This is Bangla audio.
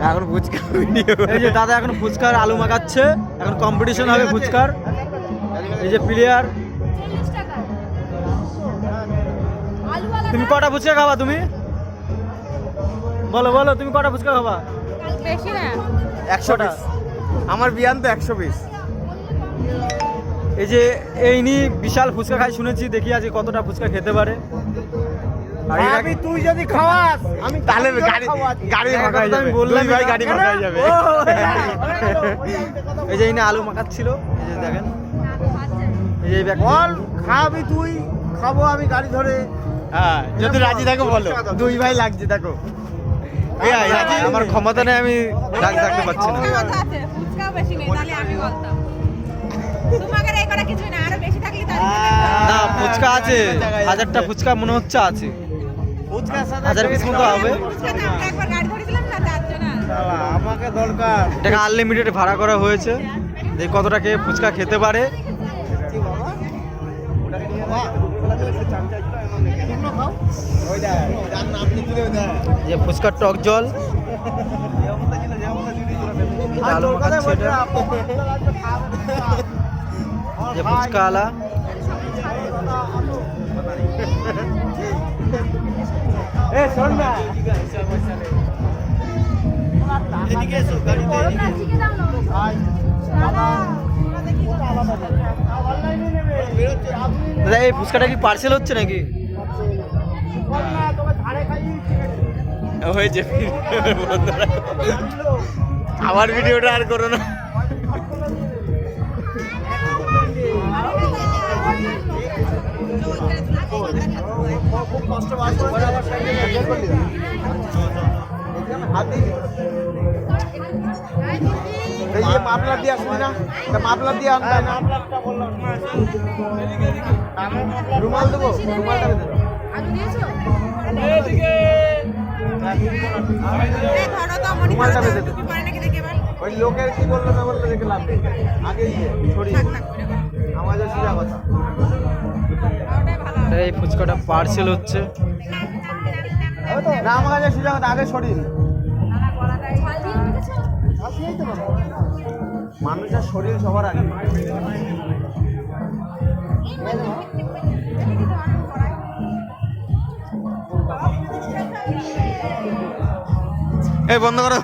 এখন ফুচকা ভিডিও। এই যে দাদা এখন ফুচকার আলু মাখাচ্ছে, এখন কম্পিটিশন হবে ফুচকার। এই যে প্লেয়ার। তুমি কটা ফুচকা খাবা তুমি? বলো বলো তুমি কটা ফুচকা খাবা? বেশি না, 100 আমার বিয়ান তো 120। এই যে এই নি বিশাল ফুচকা খাই শুনেছি, দেখি আজ কতটা ফুচকা খেতে পারে। আর এর আগে তুই যদি খাওয়াস আমি তাহলে গাড়ি ফাঁকা হয়ে যাবে। বললাম ভাই গাড়ি ফাঁকা হয়ে যাবে। এই যে এই আলু মাখাচ্ছিল, এই যে দেখেন। এই যে বল খাবি তুই, খাবো আমি গাড়ি ধরে। হ্যাঁ যদি রাজি থাকো বলো। দুই ভাই লাগছে দেখো। এই রাজি আমার ক্ষমতা নেই, আমি রাজি থাকতে পারছি না। ফুচকাও বেশি নেই, তাহলে আমি বলতাম তোমাকে এই করা কিছু না, আরো বেশি থাকলে না ফুচকা আছে, 1000টা ফুচকা মনে হচ্ছে আছে। ফুচকার সাথে 1000 পিস মতো হবে। একবার গাড়ি ধরেছিলাম না, তার জন্য আমাকে দরকার। এটাকে আনলিমিটেড ভাড়া করা হয়েছে, দেখি কতটা কে ফুচকা খেতে পারে। যে ফুচকার টক জল আলু মাখাচ্ছে এটা। যে ফুচকা আলা দাদা এই ফুচকাটা কি পার্সেল হচ্ছে নাকি? হয়েছে আমার ভিডিওটা আর করো না। মাপলার দিয়ে আসবি না, মাপলার দিয়ে আনবে না। রুমাল দেবো, রুমালটা দেবো। রুমালটা বেঁধে দে। ওই লোকের কি বললো না বললো দেখে লাভ নেই, আগে ছড়ি আমাদের সোজা কথা। এই ফুচকাটা পার্সেল হচ্ছে। না আমার কাছে সোজা কথা, আগে শরীর মানুষের শরীর সবার আগে। এই বন্ধ করো।